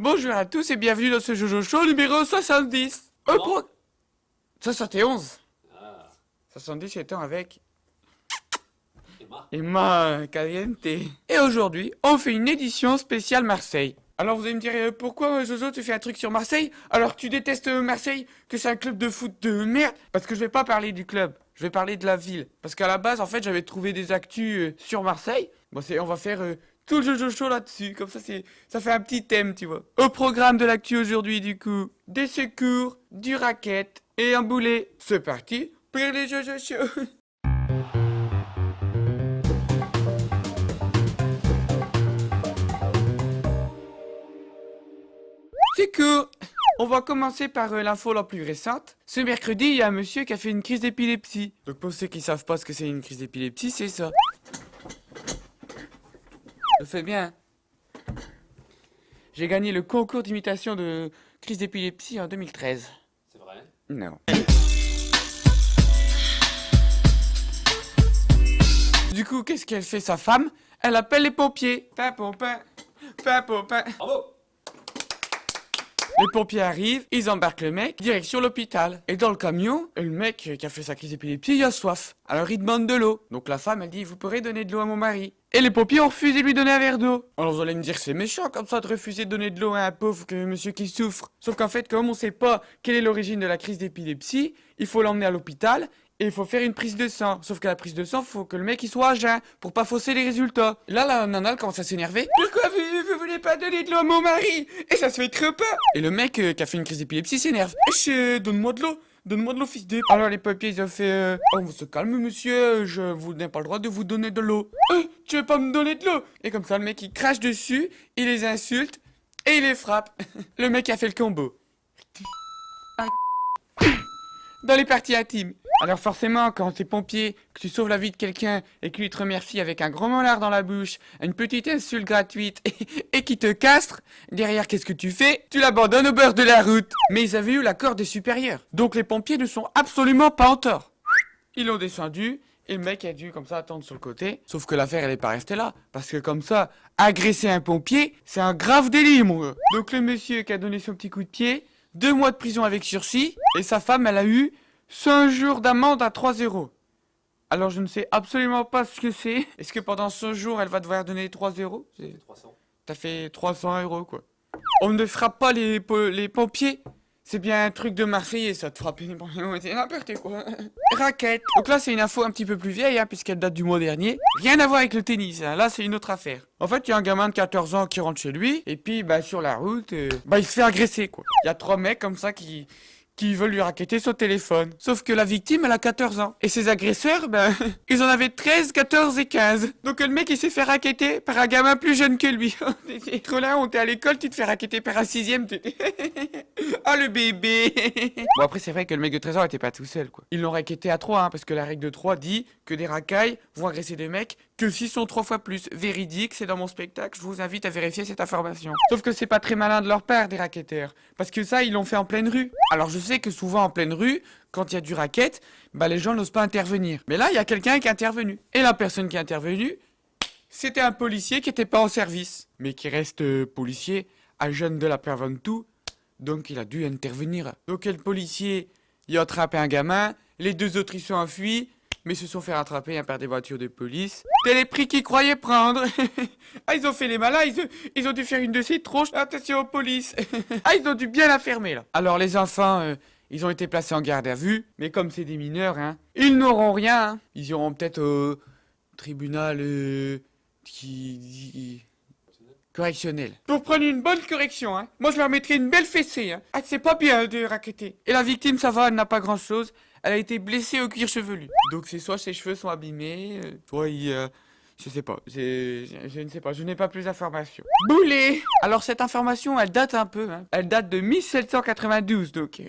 Bonjour à tous et bienvenue dans ce Jojo Show numéro 70. Comment 71. Ah, 70 étant avec Emma. Emma Caliente. Et aujourd'hui, on fait une édition spéciale Marseille. Alors vous allez me dire, pourquoi Jojo tu fais un truc sur Marseille alors que tu détestes Marseille, que c'est un club de foot de merde? Parce que je vais pas parler du club, je vais parler de la ville. Parce qu'à la base, en fait, j'avais trouvé des actus sur Marseille. Bon, on va faire tout le Jojo Show là-dessus, comme ça ça fait un petit thème, tu vois. Au programme de l'actu aujourd'hui, du coup, des secours, du racket et un boulet. C'est parti pour les Jojo Show. Secours. On va commencer par l'info la plus récente. Ce mercredi, il y a un monsieur qui a fait une crise d'épilepsie. Donc pour ceux qui savent pas ce que c'est une crise d'épilepsie, c'est ça. Je fais bien. J'ai gagné le concours d'imitation de crise d'épilepsie en 2013. C'est vrai. Non. Du coup, qu'est-ce qu'elle fait sa femme? Elle appelle les pompiers. Pimpopin, pimpopin. Bravo. Les pompiers arrivent, ils embarquent le mec, direction l'hôpital. Et dans le camion, le mec qui a fait sa crise d'épilepsie, il a soif. Alors il demande de l'eau. Donc la femme, elle dit, vous pourrez donner de l'eau à mon mari. Et les pompiers ont refusé de lui donner un verre d'eau. Alors vous allez me dire, c'est méchant comme ça de refuser de donner de l'eau à un pauvre monsieur qui souffre. Sauf qu'en fait, comme on sait pas quelle est l'origine de la crise d'épilepsie, il faut l'emmener à l'hôpital. Et il faut faire une prise de sang. Sauf que la prise de sang, faut que le mec il soit à jeun pour pas fausser les résultats. Là, la nana elle commence à s'énerver. Pourquoi vous voulez pas donner de l'eau à mon mari? Et ça se fait trop pas. Et le mec qui a fait une crise d'épilepsie s'énerve. Donne-moi de l'eau. Donne-moi de l'eau, fils de... Alors les papiers ils ont fait on se calme monsieur, je vous n'ai pas le droit de vous donner de l'eau. Tu veux pas me donner de l'eau? Et comme ça le mec il crache dessus, il les insulte et il les frappe. Le mec a fait le combo. Dans les parties intimes. Alors forcément, quand t'es pompier, que tu sauves la vie de quelqu'un et que lui te remercie avec un gros molar dans la bouche, une petite insulte gratuite et qui te castre, derrière qu'est-ce que tu fais? Tu l'abandonnes au bord de la route. Mais ils avaient eu l'accord des supérieurs. Donc les pompiers ne sont absolument pas en tort. Ils l'ont descendu et le mec a dû comme ça attendre sur le côté. Sauf que l'affaire elle est pas restée là. Parce que comme ça, agresser un pompier, c'est un grave délit mon gars. Donc le monsieur qui a donné son petit coup de pied, 2 mois de prison avec sursis, et sa femme, elle a eu 5 jours d'amende à 3 euros. Alors je ne sais absolument pas ce que c'est. Est-ce que pendant 100 jours, elle va devoir donner 3 euros? 300. T'as fait 300 euros, quoi. On ne frappe pas les pompiers. C'est bien un truc de Marseillais, ça, de frapper les pompiers. C'est n'importe quoi. Raquette. Donc là, c'est une info un petit peu plus vieille, hein, puisqu'elle date du mois dernier. Rien à voir avec le tennis, hein. Là, c'est une autre affaire. En fait, il y a un gamin de 14 ans qui rentre chez lui, et puis, sur la route, il se fait agresser, quoi. Il y a 3 mecs comme ça qui veulent lui racketter son téléphone. Sauf que la victime, elle a 14 ans. Et ses agresseurs, ils en avaient 13, 14 et 15. Donc le mec, il s'est fait racketter par un gamin plus jeune que lui. C'est trop là, on t'es à l'école, tu te fais racketter par un 6ème. Ah, le bébé. Bon, après, c'est vrai que le mec de 13 ans était pas tout seul, quoi. Ils l'ont racketté à 3, hein, parce que la règle de 3 dit que des racailles vont agresser des mecs que s'ils sont 3 fois plus. Véridique, c'est dans mon spectacle, je vous invite à vérifier cette information. Sauf que c'est pas très malin de leur part, des racketteurs. Parce que ça, ils l'ont fait en pleine rue. Alors je sais que souvent en pleine rue, quand il y a du racket, les gens n'osent pas intervenir. Mais là, il y a quelqu'un qui est intervenu. Et la personne qui est intervenue, c'était un policier qui était pas en service. Mais qui reste policier, agent de la paix avant tout. Donc il a dû intervenir. Donc le policier, il a attrapé un gamin, les 2 autres ils sont enfuis, mais se sont fait rattraper par des voitures de police. C'est les prix qu'ils croyaient prendre. Ah, ils ont fait les malins, ils ont dû faire une de ces tronches. Attention aux polices. Ah, ils ont dû bien la fermer là. Alors les enfants, ils ont été placés en garde à vue, mais comme c'est des mineurs, hein, ils n'auront rien. Hein. Ils iront peut-être au tribunal correctionnel. Pour prendre une bonne correction, hein. Moi, je leur mettrai une belle fessée, hein. Ah, c'est pas bien de racketter. Et la victime, ça va, elle n'a pas grand-chose. Elle a été blessée au cuir chevelu. Donc, c'est soit ses cheveux sont abîmés, soit je sais pas. Je ne sais pas. Je n'ai pas plus d'informations. Boulet. Alors, cette information, elle date un peu, hein. Elle date de 1792, donc.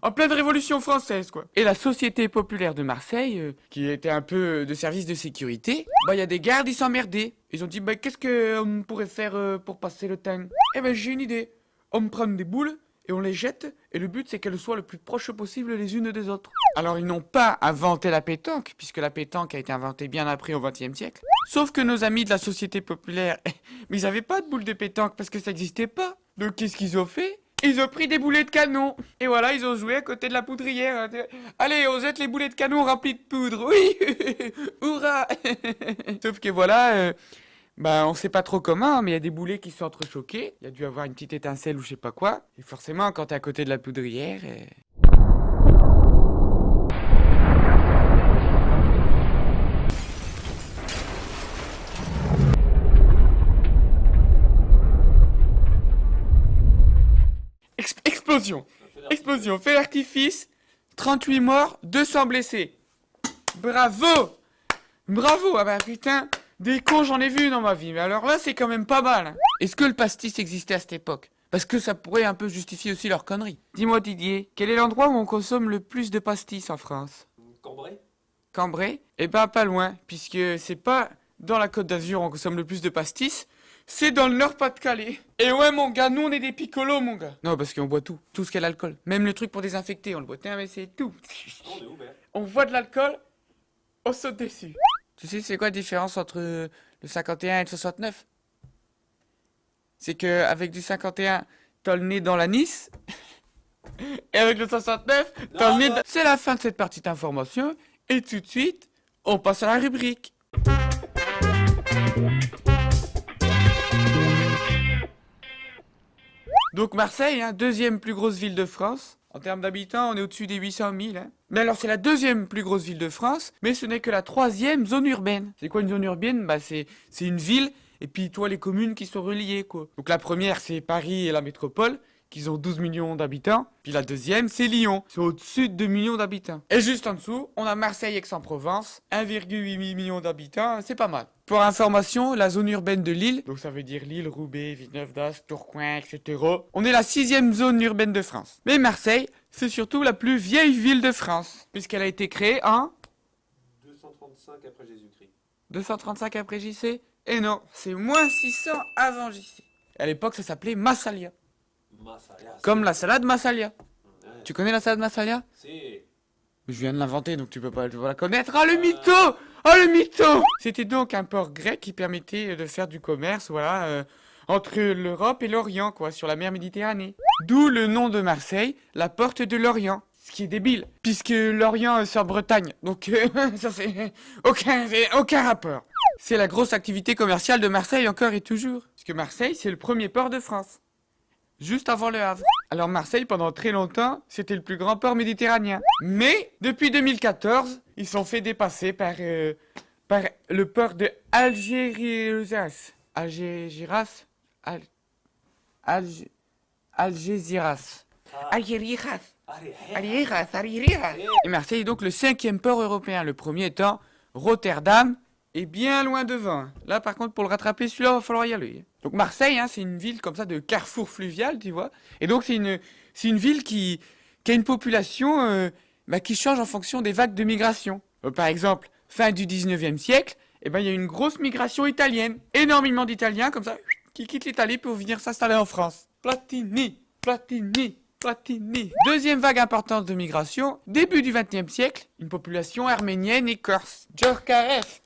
En pleine Révolution française, quoi. Et la Société populaire de Marseille, qui était un peu de service de sécurité, il y a des gardes, ils s'emmerdaient. Ils ont dit, qu'est-ce qu'on pourrait faire pour passer le temps? J'ai une idée. On prend des boules et on les jette, et le but c'est qu'elles soient le plus proches possible les unes des autres. Alors ils n'ont pas inventé la pétanque, puisque la pétanque a été inventée bien après au XXe siècle. Sauf que nos amis de la Société populaire, mais ils avaient pas de boules de pétanque parce que ça n'existait pas. Donc qu'est-ce qu'ils ont fait? Ils ont pris des boulets de canon. Et voilà, ils ont joué à côté de la poudrière. Allez, on jette les boulets de canon remplis de poudre. Oui. Hurrah. Sauf que voilà, bah on sait pas trop comment, mais il y a des boulets qui sont entrechoqués. Il y a dû avoir une petite étincelle ou je sais pas quoi. Et forcément, quand t'es à côté de la poudrière... Explosion. Explosion. Feu d'artifice. 38 morts, 200 blessés. Bravo. Bravo. Ah bah putain, des cons j'en ai vu dans ma vie. Mais alors là, c'est quand même pas mal. Hein. Est-ce que le pastis existait à cette époque? Parce que ça pourrait un peu justifier aussi leur connerie. Dis-moi Didier, quel est l'endroit où on consomme le plus de pastis en France? Cambrai. Cambrai? Eh ben pas loin, puisque c'est pas dans la Côte d'Azur où on consomme le plus de pastis. C'est dans le Nord-Pas-de-Calais. Et ouais, mon gars, nous, on est des picolos, mon gars. Non, parce qu'on boit tout. Tout ce qui a l'alcool. Même le truc pour désinfecter, on le boit. Tiens, mais c'est tout. On est ouvert. On voit de l'alcool, on saute dessus. Tu sais, c'est quoi la différence entre le 51 et le 69? C'est que avec du 51, t'as le nez dans l'anis. Et avec le 69, t'as le nez dans... C'est la fin de cette partie d'information. Et tout de suite, on passe à la rubrique. Donc Marseille, hein, deuxième plus grosse ville de France. En termes d'habitants, on est au-dessus des 800 000. Hein. Mais alors c'est la deuxième plus grosse ville de France, mais ce n'est que la troisième zone urbaine. C'est quoi une zone urbaine? Bah c'est une ville, et puis toi les communes qui sont reliées quoi. Donc la première c'est Paris et la métropole, qui ont 12 millions d'habitants. Puis la deuxième c'est Lyon, c'est au-dessus de 2 millions d'habitants. Et juste en dessous, on a Marseille-Aix-en-Provence, 1,8 million d'habitants, c'est pas mal. Pour information, la zone urbaine de Lille, donc ça veut dire Lille, Roubaix, Villeneuve-d'Ascq, Tourcoing, etc. On est la 6e zone urbaine de France. Mais Marseille, c'est surtout la plus vieille ville de France, puisqu'elle a été créée en... 235 après Jésus-Christ. 235 après JC? Et non, c'est moins 600 avant JC. À l'époque, ça s'appelait Massalia. Massalia. Comme la salade Massalia. Ouais. Tu connais la salade Massalia? C'est... Je viens de l'inventer, donc tu peux pas la connaître. Oh le mytho! Oh le mytho! C'était donc un port grec qui permettait de faire du commerce, voilà, entre l'Europe et l'Orient, quoi, sur la mer Méditerranée. D'où le nom de Marseille, la porte de l'Orient. Ce qui est débile, puisque l'Orient c'est en Bretagne, donc ça c'est aucun rapport. C'est la grosse activité commerciale de Marseille encore et toujours. Parce que Marseille, c'est le premier port de France. Juste avant le Havre. Alors Marseille, pendant très longtemps, c'était le plus grand port méditerranéen. Mais, depuis 2014, ils sont fait dépasser par le port de Algeciras. Algeciras. Algeciras. Et Marseille est donc le 5e port européen. Le premier étant Rotterdam. Et bien loin devant. Là, par contre, pour le rattraper, celui-là, il va falloir y aller. Donc Marseille, hein, c'est une ville comme ça de carrefour fluvial, tu vois. Et donc, c'est une ville qui a une population qui change en fonction des vagues de migration. Par exemple, fin du 19e siècle, il y a une grosse migration italienne. Énormément d'Italiens, comme ça, qui quittent l'Italie pour venir s'installer en France. Platini, Platini. Platini. Deuxième vague importante de migration, début du 20e siècle, une population arménienne et corse. Djorkaeff.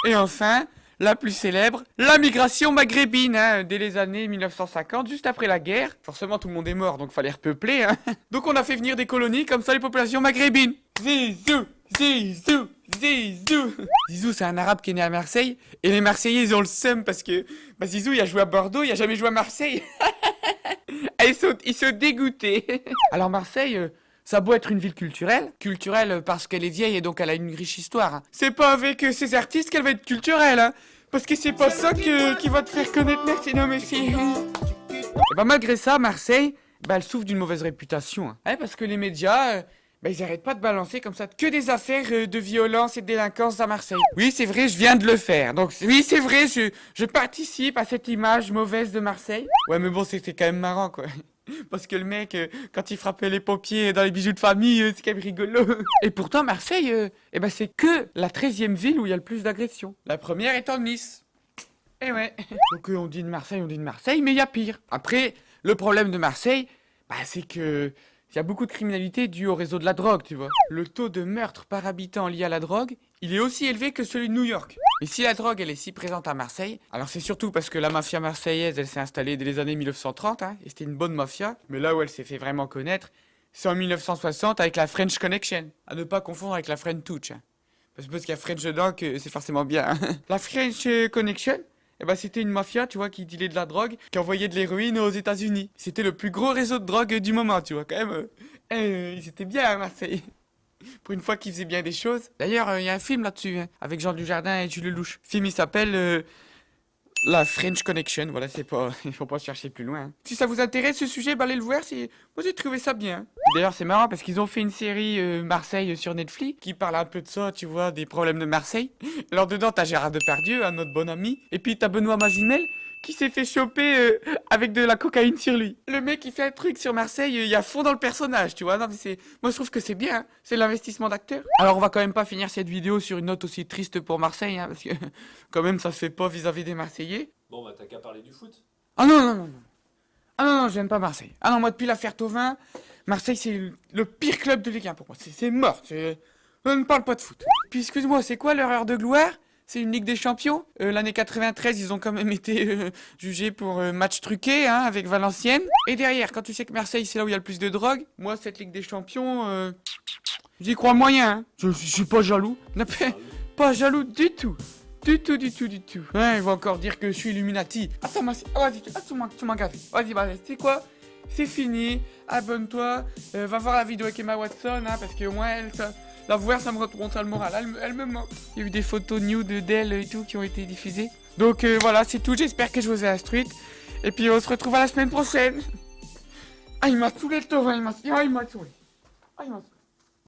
Et enfin, la plus célèbre, la migration maghrébine, hein, dès les années 1950, juste après la guerre. Forcément, tout le monde est mort, donc fallait repeupler. Hein. Donc on a fait venir des colonies, comme ça, les populations maghrébines. Zizou, Zizou, Zizou. Zizou, c'est un arabe qui est né à Marseille, et les Marseillais, ils ont le seum parce que Zizou, il a joué à Bordeaux, il a jamais joué à Marseille. Ils sont dégoûtés. Alors Marseille... ça a beau être une ville culturelle parce qu'elle est vieille et donc elle a une riche histoire. Hein. C'est pas avec ces artistes qu'elle va être culturelle, hein. Parce que c'est pas ça qui va te faire connaître, merci, non mais si. Et malgré ça, Marseille, elle souffre d'une mauvaise réputation. Hein. Ouais, parce que les médias, ils arrêtent pas de balancer comme ça que des affaires de violence et de délinquance à Marseille. Oui, c'est vrai, je viens de le faire. Donc oui, c'est vrai, je participe à cette image mauvaise de Marseille. Ouais, mais bon, c'était quand même marrant, quoi. Parce que le mec, quand il frappait les pompiers dans les bijoux de famille, c'est quand même rigolo. Et pourtant, Marseille, c'est que la 13e ville où il y a le plus d'agressions. La première étant Nice. Et ouais. Donc on dit de Marseille, mais il y a pire. Après, le problème de Marseille, c'est que qu'il y a beaucoup de criminalité due au réseau de la drogue, tu vois. Le taux de meurtre par habitant lié à la drogue, il est aussi élevé que celui de New York. Et si la drogue, elle est si présente à Marseille, alors c'est surtout parce que la mafia marseillaise, elle s'est installée dès les années 1930, hein, et c'était une bonne mafia. Mais là où elle s'est fait vraiment connaître, c'est en 1960 avec la French Connection. À ne pas confondre avec la French Touch. Hein. Parce qu'il y a French dedans que c'est forcément bien. Hein. La French Connection, eh ben, c'était une mafia, tu vois, qui dealait de la drogue, qui envoyait de l'héroïne aux États-Unis. C'était le plus gros réseau de drogue du moment, tu vois, quand même. Ils étaient bien à Marseille. Pour une fois qu'ils faisaient bien des choses. D'ailleurs, il y a un film là-dessus, hein, avec Jean Dujardin et Jules Lelouch. Le film, il s'appelle La French Connection. Voilà, c'est pas... il faut pas chercher plus loin. Hein. Si ça vous intéresse, ce sujet, bah, allez le voir. Moi, j'ai trouvé ça bien. Hein. D'ailleurs, c'est marrant parce qu'ils ont fait une série Marseille sur Netflix qui parle un peu de ça, tu vois, des problèmes de Marseille. Alors, dedans, t'as Gérard Depardieu, un autre bon ami. Et puis, t'as Benoît Magimel qui s'est fait choper avec de la cocaïne sur lui. Le mec, il fait un truc sur Marseille, il y a fond dans le personnage, tu vois. Non, mais moi, je trouve que c'est bien, hein. C'est l'investissement d'acteur. Alors, on va quand même pas finir cette vidéo sur une note aussi triste pour Marseille, hein, parce que quand même, ça se fait pas vis-à-vis des Marseillais. Bon, bah, t'as qu'à parler du foot. Ah non, non, non, non. Ah non, non, j'aime pas Marseille. Ah non, moi, depuis l'affaire Thauvin, Marseille, c'est le pire club de Ligue 1 pour moi. C'est mort. On ne parle pas de foot. Puis, excuse-moi, c'est quoi leur heure de gloire? C'est une Ligue des Champions. L'année 93, ils ont quand même été jugés pour match truqué, hein, avec Valenciennes. Et derrière, quand tu sais que Marseille, c'est là où il y a le plus de drogue, moi, cette Ligue des Champions, j'y crois moyen. Hein. Je suis pas jaloux. Pas jaloux du tout. Du tout. Ouais, ils vont encore dire que je suis Illuminati. Attends, vas-y, tu m'as gavé. Vas-y, c'est quoi? C'est fini. Abonne-toi. Va voir la vidéo avec Emma Watson, hein, parce que moi, la voir, ça me remonte le moral. Elle me manque. Il y a eu des photos nude d'elle et tout qui ont été diffusées. Donc voilà, c'est tout. J'espère que je vous ai instruite. Et puis on se retrouve à la semaine prochaine. Ah, il m'a saoulé le Thauvin. Il m'a saoulé. Ah, il m'a saoulé.